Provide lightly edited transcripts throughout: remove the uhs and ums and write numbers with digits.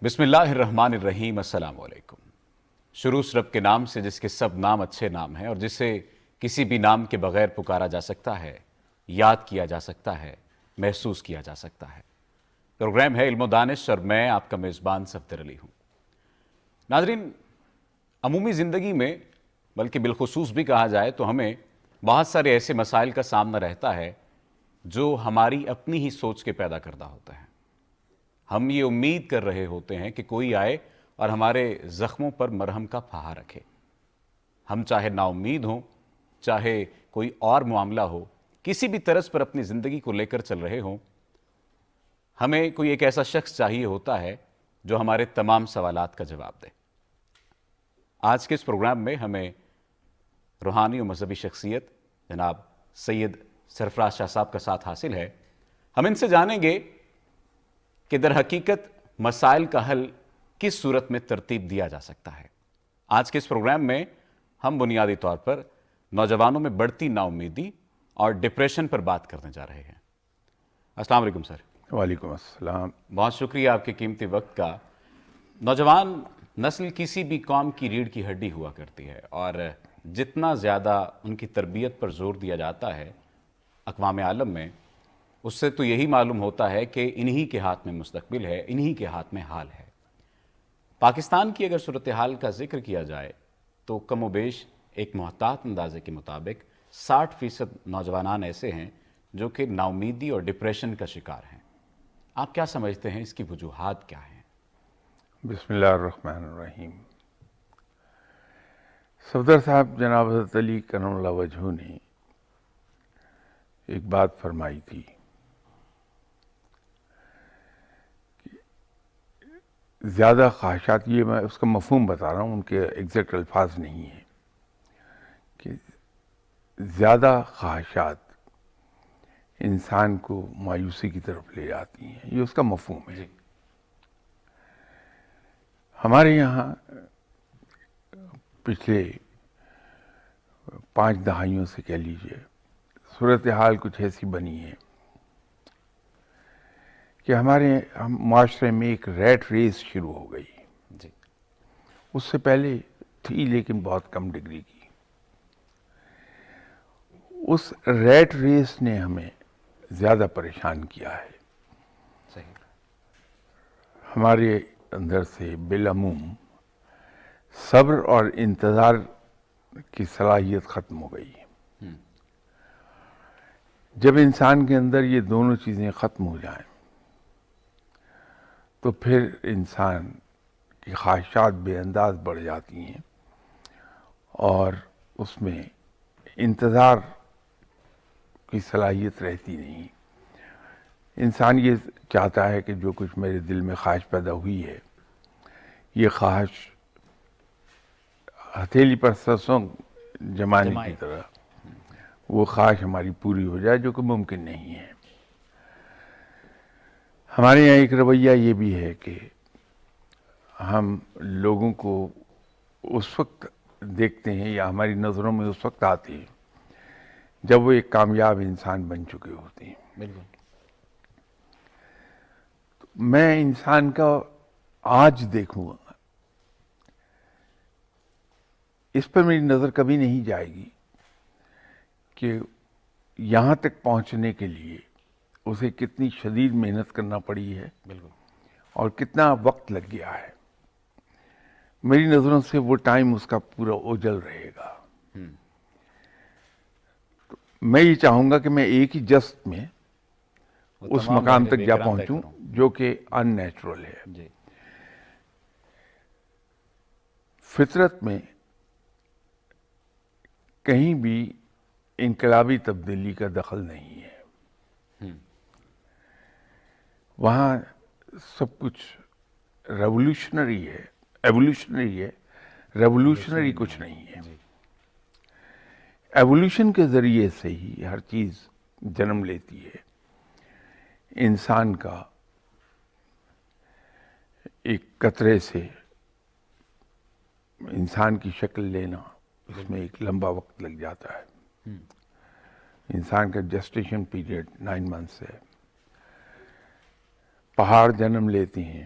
بسم اللہ الرحمن الرحیم۔ السلام علیکم۔ شروع اس رب کے نام سے جس کے سب نام اچھے نام ہیں اور جسے کسی بھی نام کے بغیر پکارا جا سکتا ہے، یاد کیا جا سکتا ہے، محسوس کیا جا سکتا ہے۔ پروگرام ہے علم و دانش اور میں آپ کا میزبان صفدر علی ہوں۔ ناظرین، عمومی زندگی میں بلکہ بالخصوص بھی کہا جائے تو ہمیں بہت سارے ایسے مسائل کا سامنا رہتا ہے جو ہماری اپنی ہی سوچ کے پیدا کردہ ہوتا ہے۔ ہم یہ امید کر رہے ہوتے ہیں کہ کوئی آئے اور ہمارے زخموں پر مرہم کا پھاہا رکھے۔ ہم چاہے نا امید ہوں، چاہے کوئی اور معاملہ ہو، کسی بھی طرز پر اپنی زندگی کو لے کر چل رہے ہوں، ہمیں کوئی ایک ایسا شخص چاہیے ہوتا ہے جو ہمارے تمام سوالات کا جواب دے۔ آج کے اس پروگرام میں ہمیں روحانی و مذہبی شخصیت جناب سید سرفراز شاہ صاحب کا ساتھ حاصل ہے۔ ہم ان سے جانیں گے کہ در حقیقت مسائل کا حل کس صورت میں ترتیب دیا جا سکتا ہے۔ آج کے اس پروگرام میں ہم بنیادی طور پر نوجوانوں میں بڑھتی نا امیدی اور ڈپریشن پر بات کرنے جا رہے ہیں۔ السلام علیکم سر۔ وعلیکم السلام۔ بہت شکریہ آپ کے قیمتی وقت کا۔ نوجوان نسل کسی بھی قوم کی ریڑھ کی ہڈی ہوا کرتی ہے اور جتنا زیادہ ان کی تربیت پر زور دیا جاتا ہے اقوام عالم میں، اس سے تو یہی معلوم ہوتا ہے کہ انہی کے ہاتھ میں مستقبل ہے، انہی کے ہاتھ میں حال ہے۔ پاکستان کی اگر صورتحال کا ذکر کیا جائے تو کم و بیش ایک محتاط اندازے کے مطابق 60% نوجوانان ایسے ہیں جو کہ نا امیدی اور ڈپریشن کا شکار ہیں۔ آپ کیا سمجھتے ہیں اس کی وجوہات کیا ہیں؟ بسم اللہ الرحمن الرحیم۔ صفدر صاحب، جناب حضرت علی کرم اللہ وجہہ نے ایک بات فرمائی تھی کہ زیادہ خواہشات، یہ میں اس کا مفہوم بتا رہا ہوں، ان کے ایگزیکٹ الفاظ نہیں ہیں، کہ زیادہ خواہشات انسان کو مایوسی کی طرف لے جاتی ہیں، یہ اس کا مفہوم ہے۔ ہمارے یہاں پچھلے 5 دہائیوں سے کہہ لیجئے صورتحال کچھ ایسی بنی ہے کہ ہمارے معاشرے میں ایک ریٹ ریس شروع ہو گئی۔ جی، اس سے پہلے تھی لیکن بہت کم ڈگری کی۔ اس ریٹ ریس نے ہمیں زیادہ پریشان کیا ہے۔ صحیح۔ ہمارے اندر سے بالعموم صبر اور انتظار کی صلاحیت ختم ہو گئی ہے۔ جب انسان کے اندر یہ دونوں چیزیں ختم ہو جائیں تو پھر انسان کی خواہشات بے انداز بڑھ جاتی ہیں اور اس میں انتظار کی صلاحیت رہتی نہیں۔ انسان یہ چاہتا ہے کہ جو کچھ میرے دل میں خواہش پیدا ہوئی ہے، یہ خواہش ہتھیلی پر سرسوں جمانے کی طرح وہ خواہش ہماری پوری ہو جائے، جو کہ ممکن نہیں ہے۔ ہمارے یہاں ایک رویہ یہ بھی ہے کہ ہم لوگوں کو اس وقت دیکھتے ہیں یا ہماری نظروں میں اس وقت آتے ہیں جب وہ ایک کامیاب انسان بن چکے ہوتے ہیں۔ بالکل۔ میں انسان کا آج دیکھوں گا، اس پر میری نظر کبھی نہیں جائے گی کہ یہاں تک پہنچنے کے لیے اسے کتنی شدید محنت کرنا پڑی ہے بالکل۔ اور کتنا وقت لگ گیا ہے۔ میری نظروں سے وہ ٹائم اس کا پورا اوجل رہے گا۔ میں یہ چاہوں گا کہ میں ایک ہی جست میں اس مقام تک جا پہنچوں جو کہ ان نیچرل ہے۔ جی، فطرت میں کہیں بھی انقلابی تبدیلی کا دخل نہیں ہے۔ وہاں سب کچھ ریولوشنری ہے، ایوولوشنری ہے، ریولوشنری کچھ نہیں ہے۔ ایوولوشن کے ذریعے سے ہی ہر چیز جنم لیتی ہے۔ انسان کا ایک قطرے سے انسان کی شکل لینا، اس میں ایک لمبا وقت لگ جاتا ہے۔ انسان کا جسٹیشن پیریڈ 9 months ہے۔ پہاڑ جنم لیتے ہیں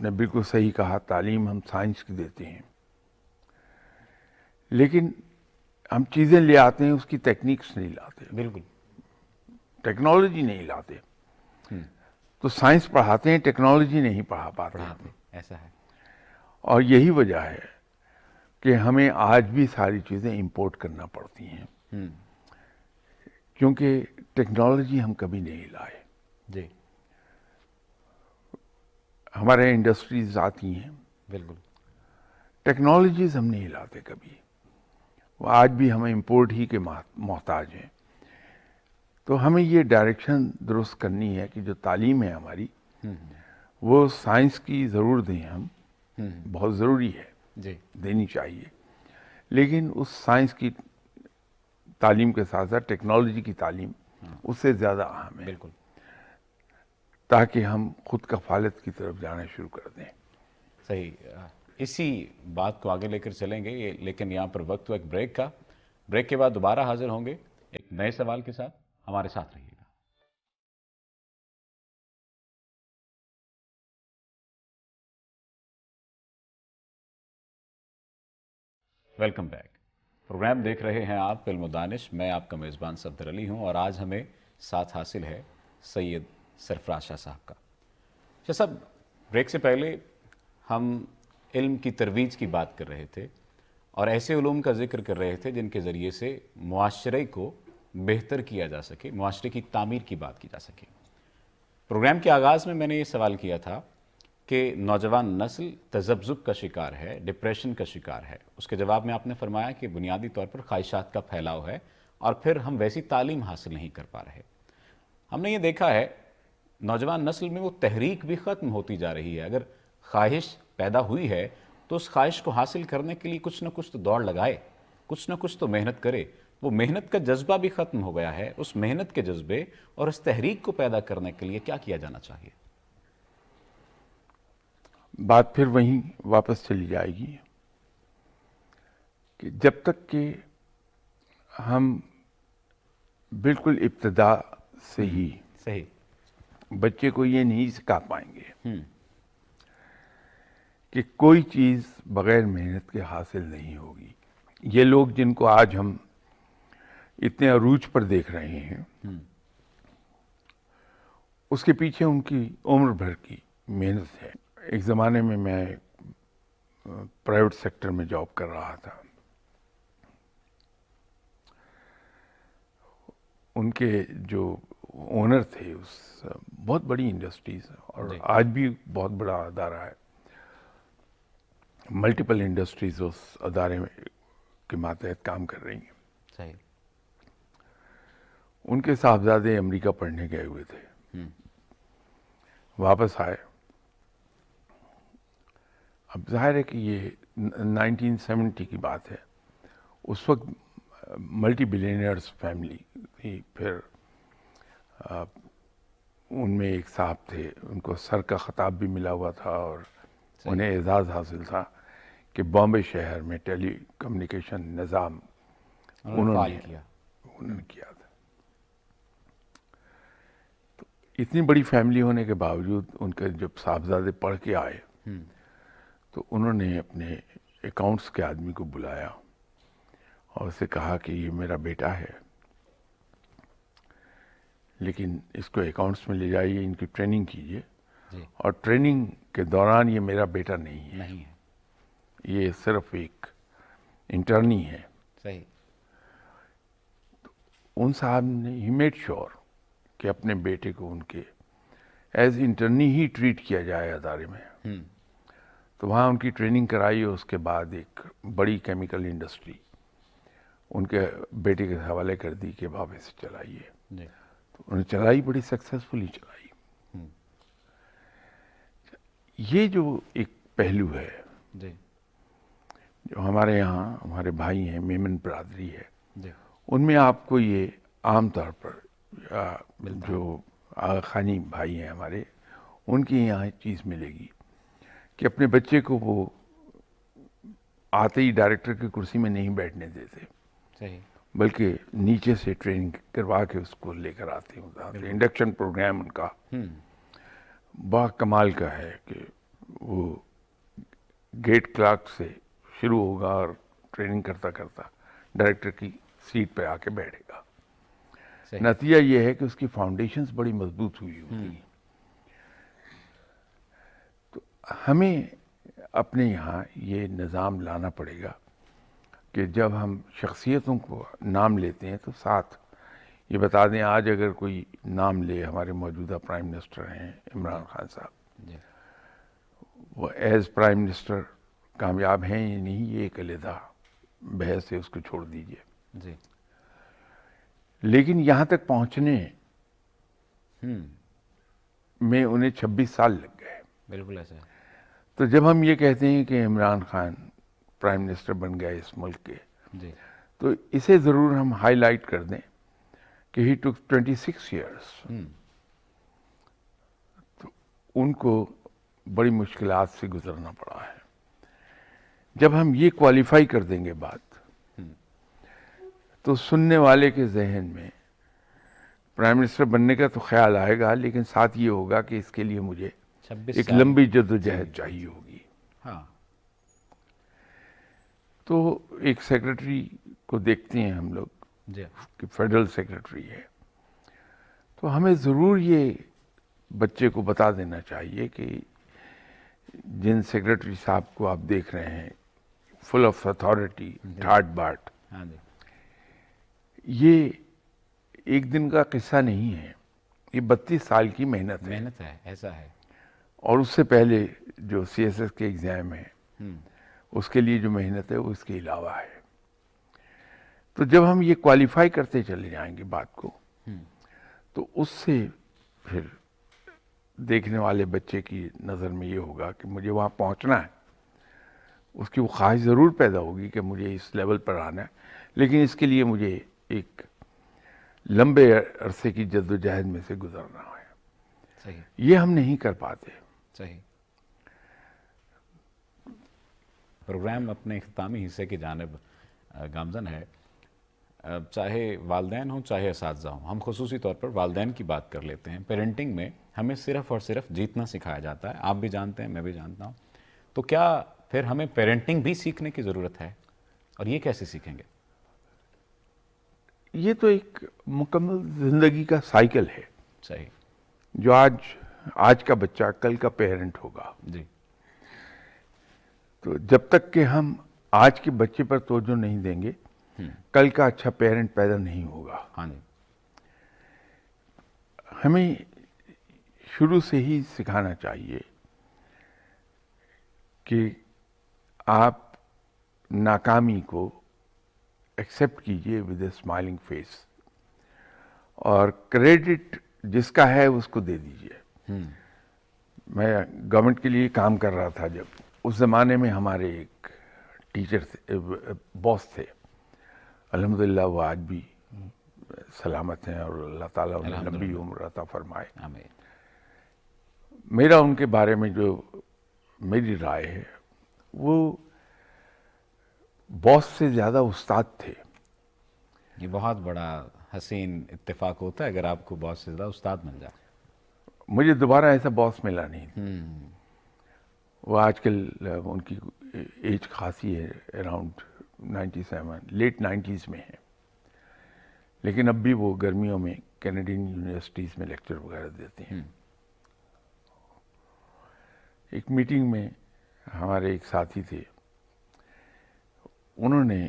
نے بالکل صحیح کہا، تعلیم ہم سائنس کی دیتے ہیں، لیکن ہم چیزیں لے آتے ہیں، اس کی ٹیکنیکس نہیں لاتے، بالکل. ٹیکنالوجی نہیں لاتے. تو سائنس پڑھاتے ہیں، ٹیکنالوجی نہیں پڑھا پاتے. ایسا ہے. اور یہی وجہ ہے کہ ہمیں آج بھی ساری چیزیں امپورٹ کرنا پڑتی ہیں، کیونکہ ٹیکنالوجی ہم کبھی نہیں لائے. جی ہمارے انڈسٹریز آتی ہیں، بالکل. ٹیکنالوجیز ہم نہیں لاتے کبھی. وہ آج بھی ہم امپورٹ ہی کے محتاج ہیں. تو ہمیں یہ ڈائریکشن درست کرنی ہے کہ جو تعلیم ہے ہماری وہ سائنس کی ضرور دیں ہم، بہت ضروری ہے، جی دینی چاہیے، لیکن اس سائنس کی تعلیم کے ساتھ ساتھ ٹیکنالوجی کی تعلیم اس سے زیادہ اہم ہے، بالکل. تاکہ ہم خود کفالت کی طرف جانا شروع کر دیں. صحیح. اسی بات کو آگے لے کر چلیں گے، لیکن یہاں پر وقت ہوا ایک بریک کا. بریک کے بعد دوبارہ حاضر ہوں گے ایک نئے سوال کے ساتھ. ہمارے ساتھ رہیے گا. Welcome back. پروگرام دیکھ رہے ہیں آپ علم و دانش. میں آپ کا میزبان صفدر علی ہوں، اور آج ہمیں ساتھ حاصل ہے سید سرفراز شاہ صاحب کا. شاہ صاحب، بریک سے پہلے ہم علم کی ترویج کی بات کر رہے تھے اور ایسے علوم کا ذکر کر رہے تھے جن کے ذریعے سے معاشرے کو بہتر کیا جا سکے، معاشرے کی تعمیر کی بات کی جا سکے. پروگرام کے آغاز میں نے یہ سوال کیا تھا کہ نوجوان نسل تذبذب کا شکار ہے، ڈپریشن کا شکار ہے. اس کے جواب میں آپ نے فرمایا کہ بنیادی طور پر خواہشات کا پھیلاؤ ہے اور پھر ہم ویسی تعلیم حاصل نہیں کر پا رہے. ہم نے یہ دیکھا ہے نوجوان نسل میں وہ تحریک بھی ختم ہوتی جا رہی ہے. اگر خواہش پیدا ہوئی ہے تو اس خواہش کو حاصل کرنے کے لیے کچھ نہ کچھ تو دوڑ لگائے، کچھ نہ کچھ تو محنت کرے. وہ محنت کا جذبہ بھی ختم ہو گیا ہے. اس محنت کے جذبے اور اس تحریک کو پیدا کرنے کے لیے کیا کیا جانا چاہیے؟ بات پھر وہیں واپس چلی جائے گی کہ جب تک کہ ہم بالکل ابتدا سے ہی صحیح. بچے کو یہ نہیں سکھا پائیں گے کہ کوئی چیز بغیر محنت کے حاصل نہیں ہوگی. یہ لوگ جن کو آج ہم اتنے عروج پر دیکھ رہے ہیں، اس کے پیچھے ان کی عمر بھر کی محنت ہے. ایک زمانے میں پرائیویٹ سیکٹر میں جاب کر رہا تھا. ان کے جو اونر تھے اس بہت بڑی انڈسٹریز، اور آج بھی بہت بڑا ادارہ ہے، ملٹیپل انڈسٹریز اس ادارے کے ماتحت کام کر رہی ہیں. صحیح. ان کے صاحبزادے امریکہ پڑھنے گئے ہوئے تھے، واپس آئے. اب ظاہر ہے کہ یہ 1970 کی بات ہے. اس وقت ملٹی بلینئرز فیملی تھی. پھر ان میں ایک صاحب تھے، ان کو سر کا خطاب بھی ملا ہوا تھا اور انہیں اعزاز حاصل تھا کہ بامبے شہر میں ٹیلی کمیونیکیشن نظام انہوں نے کیا تھا. تو اتنی بڑی فیملی ہونے کے باوجود ان کے جب صاحبزادے پڑھ کے آئے تو انہوں نے اپنے اکاؤنٹس کے آدمی کو بلایا اور اسے کہا کہ یہ میرا بیٹا ہے، لیکن اس کو اکاؤنٹس میں لے جائیے، ان کی ٹریننگ کیجیے، اور ٹریننگ کے دوران یہ میرا بیٹا نہیں ہے، یہ صرف ایک انٹرنی ہے. صحیح. ان صاحب نے ہی میڈ شور کہ اپنے بیٹے کو ان کے ایز انٹرنی ہی ٹریٹ کیا جائے ادارے میں. تو وہاں ان کی ٹریننگ کرائی، اور اس کے بعد ایک بڑی کیمیکل انڈسٹری ان کے بیٹے کے حوالے کر دی کہ آپ اسے چلائیے. تو انہوں نے چلائی، بڑی سکسیسفلی چلائی. یہ جو ایک پہلو ہے جو ہمارے یہاں ہمارے بھائی ہیں، میمن برادری ہے، ان میں آپ کو یہ عام طور پر جو آغا خانی بھائی ہیں ہمارے، ان کی یہاں چیز ملے گی کہ اپنے بچے کو وہ آتے ہی ڈائریکٹر کی کرسی میں نہیں بیٹھنے دیتے، بلکہ نیچے سے ٹریننگ کروا کے اس کو لے کر آتے ہیں. انڈکشن پروگرام ان کا بڑا کمال کا ہے کہ وہ گیٹ کلرک سے شروع ہوگا اور ٹریننگ کرتا کرتا ڈائریکٹر کی سیٹ پہ آ کے بیٹھے گا. صحیح. نتیجہ یہ ہے کہ اس کی فاؤنڈیشنز بڑی مضبوط ہوئی ہوتی ہیں. تو ہمیں اپنے یہاں یہ نظام لانا پڑے گا کہ جب ہم شخصیتوں کو نام لیتے ہیں تو ساتھ یہ بتا دیں. آج اگر کوئی نام لے، ہمارے موجودہ پرائم منسٹر ہیں عمران خان صاحب، جی. وہ ایز پرائم منسٹر کامیاب ہیں یا نہیں، یہ ایک علیحدہ بحث ہے، اس کو چھوڑ دیجئے. جی. لیکن یہاں تک پہنچنے میں انہیں 26 سال لگ گئے. بالکل ایسا ہے. تو جب ہم یہ کہتے ہیں کہ عمران خان پرائم منسٹر بن گئے اس ملک کے، جی. تو اسے ضرور ہم ہائی لائٹ کر دیں کہ ہی ٹک 26 ایئرس. تو ان کو بڑی مشکلات سے گزرنا پڑا ہے. جب ہم یہ کوالیفائی کر دیں گے بات، تو سننے والے کے ذہن میں پرائم منسٹر بننے کا تو خیال آئے گا، لیکن ساتھ یہ ہوگا کہ اس کے لیے مجھے 26 ایک سال. لمبی جدوجہد چاہیے ہوگی. ہاں. تو ایک سیکرٹری کو دیکھتے ہیں ہم لوگ جی. کہ فیڈرل سیکرٹری ہے، تو ہمیں ضرور یہ بچے کو بتا دینا چاہیے کہ جن سیکرٹری صاحب کو آپ دیکھ رہے ہیں فل آف اتھارٹی، ٹھاٹ باٹ، ہاں جی. یہ ایک دن کا قصہ نہیں ہے، یہ 32 سال کی محنت ہے. محنت ہے. ایسا ہے. اور اس سے پہلے جو سی ایس ایس کے ایگزام ہے اس کے لیے جو محنت ہے وہ اس کے علاوہ ہے. تو جب ہم یہ کوالیفائی کرتے چلے جائیں گے بات کو، تو اس سے پھر دیکھنے والے بچے کی نظر میں یہ ہوگا کہ مجھے وہاں پہنچنا ہے. اس کی وہ خواہش ضرور پیدا ہوگی کہ مجھے اس لیول پر آنا ہے، لیکن اس کے لیے مجھے ایک لمبے عرصے کی جدوجہد میں سے گزرنا ہے. صحیح. یہ ہم نہیں کر پاتے. صحیح. پروگرام اپنے اختتامی حصے کی جانب گامزن ہے. چاہے والدین ہوں چاہے اساتذہ ہوں، ہم خصوصی طور پر والدین کی بات کر لیتے ہیں. پیرنٹنگ میں ہمیں صرف اور صرف جیتنا سکھایا جاتا ہے. آپ بھی جانتے ہیں، میں بھی جانتا ہوں. تو کیا پھر ہمیں پیرنٹنگ بھی سیکھنے کی ضرورت ہے، اور یہ کیسے سیکھیں گے؟ یہ تو ایک مکمل زندگی کا سائیکل ہے. صحیح. جو آج کا بچہ کل کا پیرنٹ ہوگا. جی. تو جب تک کہ ہم آج کے بچے پر توجہ نہیں دیں گے، کل کا اچھا پیرنٹ پیدا نہیں ہوگا. ہاں جی. ہمیں شروع سے ہی سکھانا چاہیے کہ آپ ناکامی کو ایکسیپٹ کیجئے ود اے اسمائلنگ فیس، اور کریڈٹ جس کا ہے اس کو دے دیجئے. میں گورنمنٹ کے لیے کام کر رہا تھا جب، اس زمانے میں ہمارے ایک ٹیچر تھے، باس تھے. الحمدللہ وہ آج بھی سلامت ہیں، اور اللہ تعالیٰ انہیں لمبی عمر عطا فرمائے. آمین. میرا ان کے بارے میں جو میری رائے ہے، وہ باس سے زیادہ استاد تھے. یہ بہت بڑا حسین اتفاق ہوتا ہے اگر آپ کو باس سے زیادہ استاد مل جائے. مجھے دوبارہ ایسا باس ملا نہیں. وہ آج کل ان کی ایج خاصی ہے، اراؤنڈ 97، لیٹ 90s میں ہے، لیکن اب بھی وہ گرمیوں میں کینیڈین یونیورسٹیز میں لیکچر وغیرہ دیتے ہیں. ایک میٹنگ میں ہمارے ایک ساتھی تھے، انہوں نے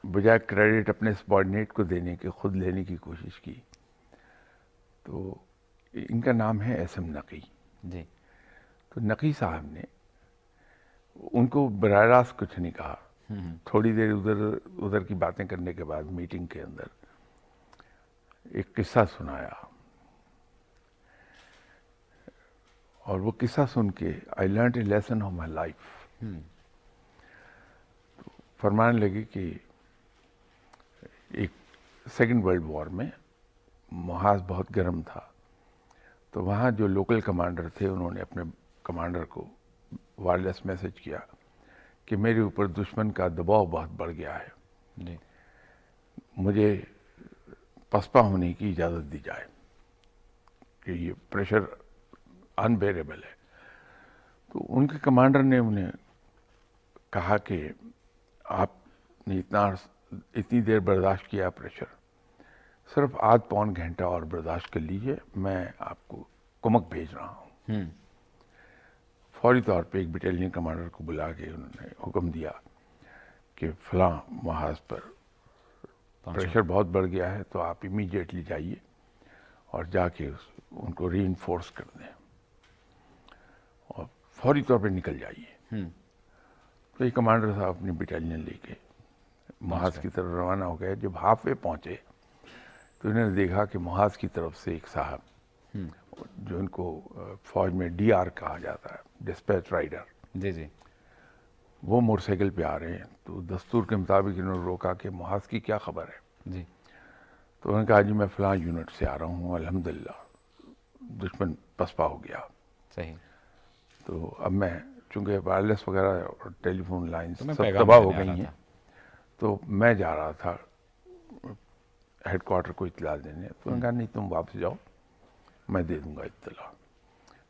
بجائے کریڈٹ اپنے سبارڈینیٹ کو دینے کے خود لینے کی کوشش کی. تو ان کا نام ہے ایس ایم نقی. جی. تو نقی صاحب نے ان کو براہ راست کچھ نہیں کہا. تھوڑی دیر ادھر کی باتیں کرنے کے بعد میٹنگ کے اندر ایک قصہ سنایا، اور وہ قصہ سن کے I learned a lesson of my life. فرمانے لگے کہ ایک سیکنڈ ورلڈ وار میں محاذ بہت گرم تھا، تو وہاں جو لوکل کمانڈر تھے انہوں نے اپنے کمانڈر کو وائرلیس میسج کیا کہ میرے اوپر دشمن کا دباؤ بہت بڑھ گیا ہے، جی. مجھے پسپا ہونے کی اجازت دی جائے کہ یہ پریشر انبیریبل ہے. تو ان کے کمانڈر نے انہیں کہا کہ آپ نے اتنی دیر برداشت کیا پریشر، صرف آدھ پون گھنٹہ اور برداشت کر لیجئے، میں آپ کو کمک بھیج رہا ہوں۔ فوری طور پہ ایک بٹالین کمانڈر کو بلا کے انہوں نے حکم دیا کہ فلاں محاذ پر پریشر بہت بڑھ گیا ہے، تو آپ امیڈیٹلی جائیے اور جا کے ان کو ری انفورس کر دیں اور فوری طور پہ نکل جائیے۔ تو یہ کمانڈر صاحب اپنی بٹالین لے کے محاذ کی طرف روانہ ہو گئے۔ جب ہاف وے پہنچے تو انہوں نے دیکھا کہ محاذ کی طرف سے ایک صاحب، جو ان کو فوج میں ڈی آر کہا جاتا ہے، ڈسپیچ رائڈر، جی جی، وہ موٹر سائیکل پہ آ رہے ہیں۔ تو دستور کے مطابق انہوں نے روکا کہ محاذ کی کیا خبر ہے؟ جی تو انہوں نے کہا جی میں فلاں یونٹ سے آ رہا ہوں، الحمدللہ دشمن پسپا ہو گیا۔ صحیح، تو اب میں چونکہ وائرلیس وغیرہ اور ٹیلی فون لائنز تو میں سب پیغام تباہ ہو دینے آ گئی رہا ہیں، تھا۔ تو میں جا رہا تھا ہیڈ کوارٹر کو اطلاع دینے۔ تو انہوں نے کہا نہیں تم واپس جاؤ، میں دے دوں گا اطلاع۔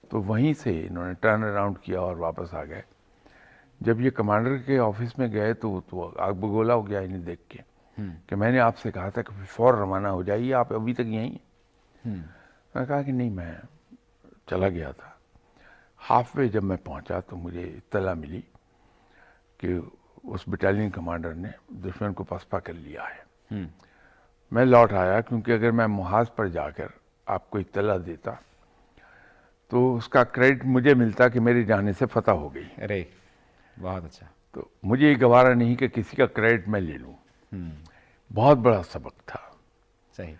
تو وہیں سے انہوں نے ٹرن اراؤنڈ کیا اور واپس آ گئے۔ جب یہ کمانڈر کے آفس میں گئے تو آگ بگولا ہو گیا انہیں دیکھ کے کہ میں نے آپ سے کہا تھا کہ فوراً روانہ ہو جائیے، آپ ابھی تک یہیں ہیں۔ میں نے کہا کہ نہیں، میں چلا گیا تھا۔ ہاف وے جب میں پہنچا تو مجھے اطلاع ملی کہ اس بٹالین کمانڈر نے دشمن کو پسپا کر لیا ہے۔ میں لوٹ آیا، کیونکہ اگر میں محاذ پر جا کر آپ کو اطلاع دیتا تو اس کا کریڈٹ مجھے ملتا کہ میرے جانے سے فتح ہو گئی۔ ارے بہت اچھا، تو مجھے یہ گوارا نہیں کہ کسی کا کریڈٹ میں لے لوں۔ بہت بڑا سبق تھا۔ صحیح،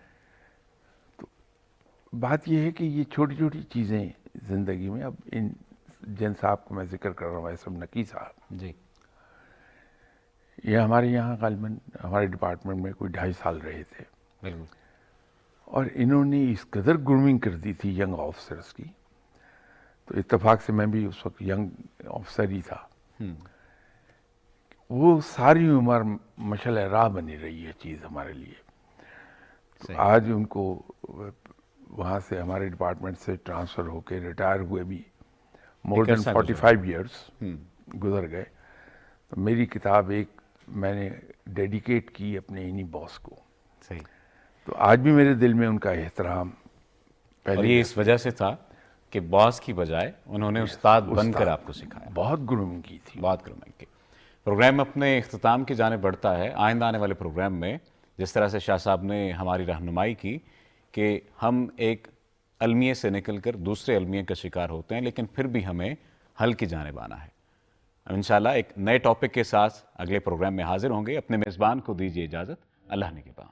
بات یہ ہے کہ یہ چھوٹی چھوٹی چیزیں زندگی میں، اب ان جن صاحب کو میں ذکر کر رہا ہوں، ایسم نقی صاحب، جی یہ ہمارے یہاں غالباً ہمارے ڈپارٹمنٹ میں کوئی 2.5 سال رہے تھے، بالکل، اور انہوں نے اس قدر گرومنگ کر دی تھی ینگ آفیسرز کی۔ تو اتفاق سے میں بھی اس وقت ینگ آفیسر ہی تھا۔ وہ ساری عمر مشعل راہ بنی رہی ہے چیز ہمارے لیے۔ تو آج ان کو وہاں سے ہمارے ڈپارٹمنٹ سے ٹرانسفر ہو کے ریٹائر ہوئے بھی مور دین 45 ایئرس گزر گئے۔ تو میری کتاب ایک میں نے ڈیڈیکیٹ کی اپنے انہی باس کو۔ صحیح، تو آج بھی میرے دل میں ان کا احترام اور یہ اس وجہ سے تھا کہ باس کی بجائے انہوں نے استاد بن کر آپ کو سکھایا، بہت گرومنگ کی تھی۔ بات کروں میں کہ پروگرام اپنے اختتام کی جانب بڑھتا ہے۔ آئندہ آنے والے پروگرام میں جس طرح سے شاہ صاحب نے ہماری رہنمائی کی کہ ہم ایک المیے سے نکل کر دوسرے المیے کا شکار ہوتے ہیں، لیکن پھر بھی ہمیں حل کی جانب آنا ہے۔ انشاءاللہ ایک نئے ٹاپک کے ساتھ اگلے پروگرام میں حاضر ہوں گے۔ اپنے میزبان کو دیجیے اجازت، اللہ نگہبان۔